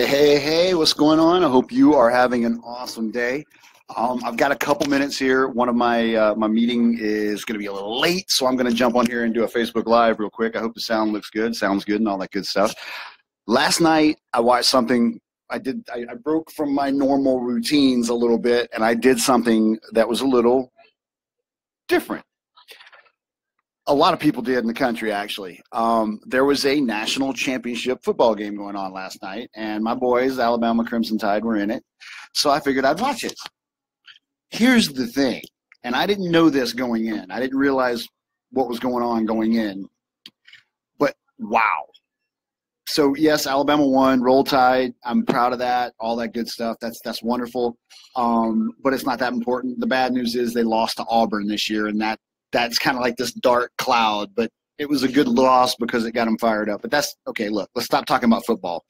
Hey, what's going on? I hope you are having an awesome day. I've got a couple minutes here. One of my meeting is going to be a little late, so I'm going to jump on here and do a Facebook Live real quick. I hope the sound looks good, sounds good, and all that good stuff. Last night, I watched something. I broke from my normal routines a little bit, and I did something that was a little different. A lot of people did in the country, actually. There was a national championship football game going on last night, and my boys, Alabama Crimson Tide, were in it. So I figured I'd watch it. Here's the thing, and I didn't know this going in. I didn't realize what was going on going in. But, wow. So, yes, Alabama won, Roll Tide. I'm proud of that, all that good stuff. That's wonderful. But it's not that important. The bad news is they lost to Auburn this year, and that's kind of like this dark cloud, but it was a good loss because it got them fired up. But that's okay. Look, let's stop talking about football.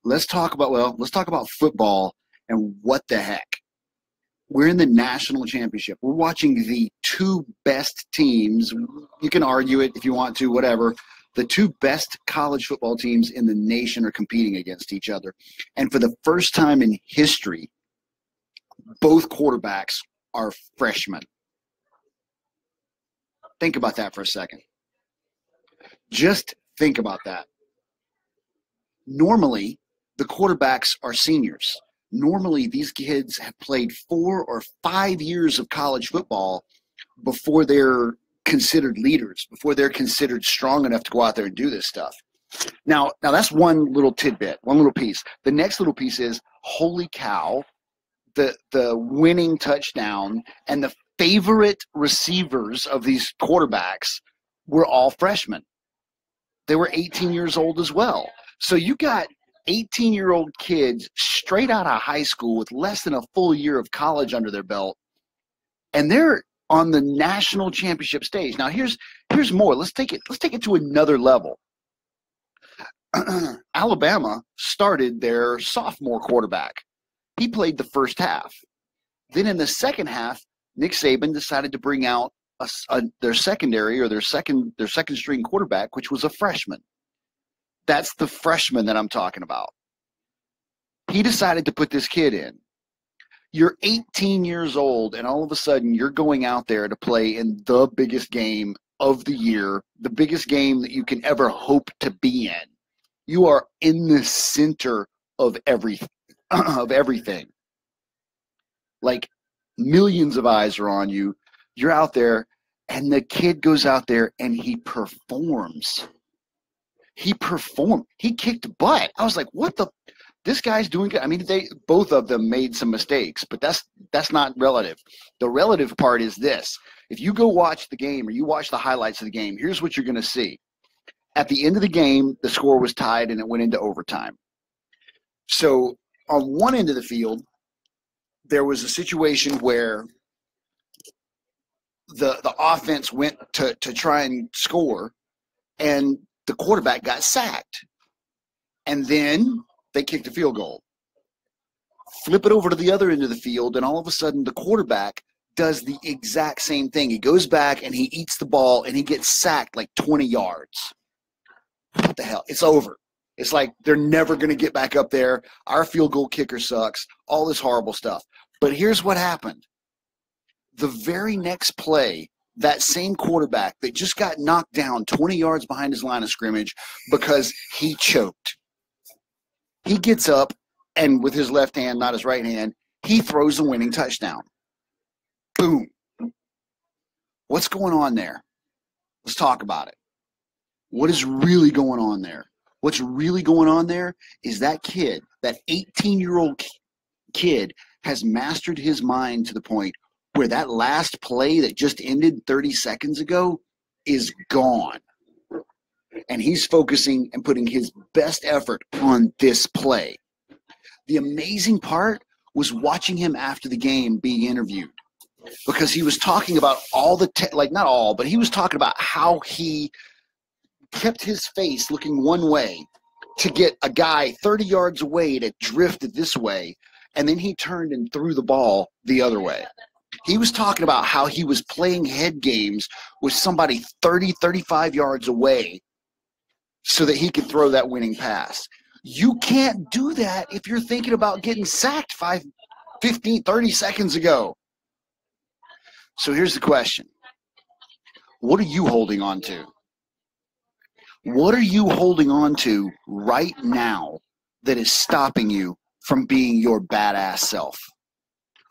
Let's talk about football and what the heck. We're in the national championship. We're watching the two best teams. You can argue it if you want to, whatever. The two best college football teams in the nation are competing against each other. And for the first time in history, both quarterbacks are freshmen. Think about that for a second. Just think about that. Normally, the quarterbacks are seniors. Normally, these kids have played 4 or 5 years of college football before they're considered leaders, before they're considered strong enough to go out there and do this stuff. Now that's one little tidbit, one little piece. The next little piece is, holy cow, the winning touchdown and the favorite receivers of these quarterbacks were all freshmen. They were 18 years old as well. So you got 18-year-old kids straight out of high school with less than a full year of college under their belt, and they're on the national championship stage. Now here's more. Let's take it to another level. Alabama started their sophomore quarterback. He played the first half. Then in the second half, Nick Saban decided to bring out their secondary or their second string quarterback, which was a freshman. That's the freshman that I'm talking about. He decided to put this kid in. You're 18 years old, and all of a sudden you're going out there to play in the biggest game of the year, the biggest game that you can ever hope to be in. You are in the center of everything. Like, millions of eyes are on you. You're out there, and the kid goes out there and he performs. He performed. He kicked butt. I was like, what the? This guy's doing good. I mean, both of them made some mistakes, but that's not relative. The relative part is this. If you go watch the game or you watch the highlights of the game, here's what you're going to see. At the end of the game, the score was tied and it went into overtime. So on one end of the field, there was a situation where the offense went to try and score, and the quarterback got sacked. And then they kicked a field goal. Flip it over to the other end of the field, and all of a sudden the quarterback does the exact same thing. He goes back and he eats the ball, and he gets sacked like 20 yards. What the hell? It's over. It's like they're never going to get back up there. Our field goal kicker sucks. All this horrible stuff. But here's what happened. The very next play, that same quarterback that just got knocked down 20 yards behind his line of scrimmage because he choked. He gets up, and with his left hand, not his right hand, he throws the winning touchdown. Boom. What's going on there? Let's talk about it. What is really going on there? What's really going on there is that kid, that 18-year-old kid, has mastered his mind to the point where that last play that just ended 30 seconds ago is gone. And he's focusing and putting his best effort on this play. The amazing part was watching him after the game being interviewed, because he was talking about all the not all, but he was talking about how he kept his face looking one way to get a guy 30 yards away to drift this way, and then he turned and threw the ball the other way. He was talking about how he was playing head games with somebody 30, 35 yards away so that he could throw that winning pass. You can't do that if you're thinking about getting sacked 5, 15, 30 seconds ago. So here's the question. What are you holding on to? What are you holding on to right now that is stopping you from being your badass self?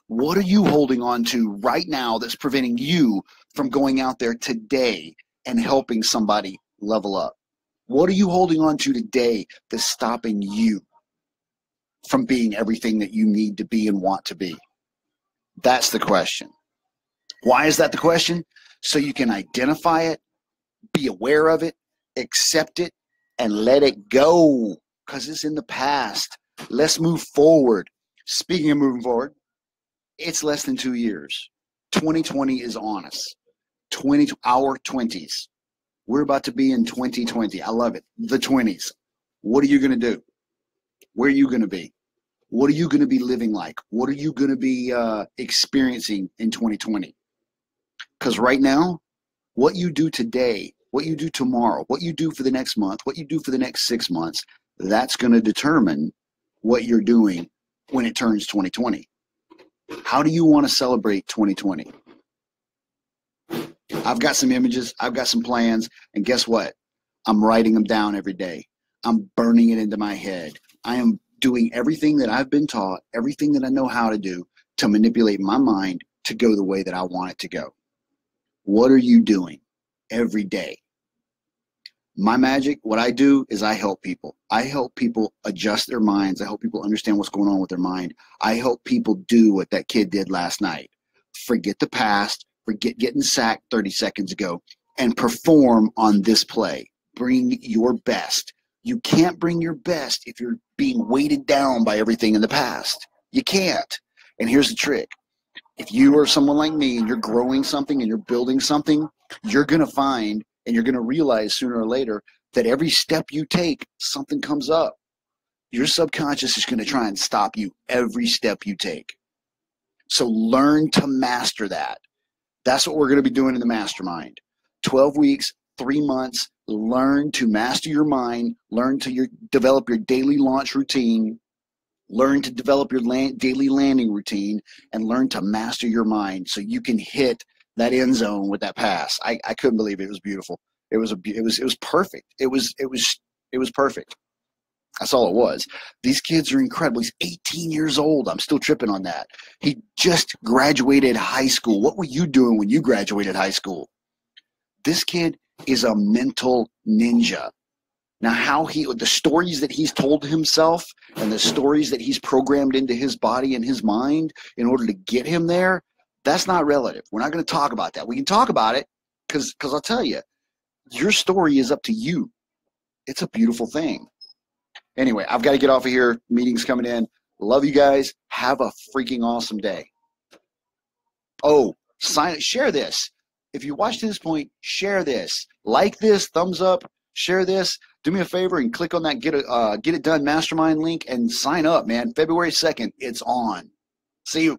What are you holding on to right now that's preventing you from going out there today and helping somebody level up? What are you holding on to today that's stopping you from being everything that you need to be and want to be? That's the question. Why is that the question? So you can identify it, be aware of it, accept it, and let it go, because it's in the past. Let's move forward. Speaking of moving forward, it's less than 2 years. 2020 is on us. Our 20s. We're about to be in 2020. I love it. The 20s. What are you going to do? Where are you going to be? What are you going to be living like? What are you going to be experiencing in 2020? Because right now, what you do today, what you do tomorrow, what you do for the next month, what you do for the next 6 months, that's going to determine what you're doing when it turns 2020. How do you want to celebrate 2020? I've got some images, I've got some plans, and guess what? I'm writing them down every day. I'm burning it into my head. I am doing everything that I've been taught, everything that I know how to do to manipulate my mind to go the way that I want it to go. What are you doing every day? My magic, what I do is I help people. I help people adjust their minds. I help people understand what's going on with their mind. I help people do what that kid did last night. Forget the past, forget getting sacked 30 seconds ago, and perform on this play. Bring your best. You can't bring your best if you're being weighted down by everything in the past. You can't. And here's the trick. If you are someone like me and you're growing something and you're building something, you're going to find and you're going to realize sooner or later that every step you take, something comes up. Your subconscious is going to try and stop you every step you take. So learn to master that. That's what we're going to be doing in the mastermind. 12 weeks, 3 months, learn to master your mind, learn to develop your daily launch routine, learn to develop your daily landing routine, and learn to master your mind so you can hit that end zone with that pass. I couldn't believe it. It was beautiful. It was perfect. It was perfect. That's all it was. These kids are incredible. He's 18 years old. I'm still tripping on that. He just graduated high school. What were you doing when you graduated high school? This kid is a mental ninja. Now, the stories that he's told himself and the stories that he's programmed into his body and his mind in order to get him there, that's not relative. We're not going to talk about that. We can talk about it because I'll tell you, your story is up to you. It's a beautiful thing. Anyway, I've got to get off of here. Meeting's coming in. Love you guys. Have a freaking awesome day. Oh, share this. If you watched to this point, share this. Like this, thumbs up, share this. Do me a favor and click on that Get It Done Mastermind link and sign up, man. February 2nd, it's on. See you.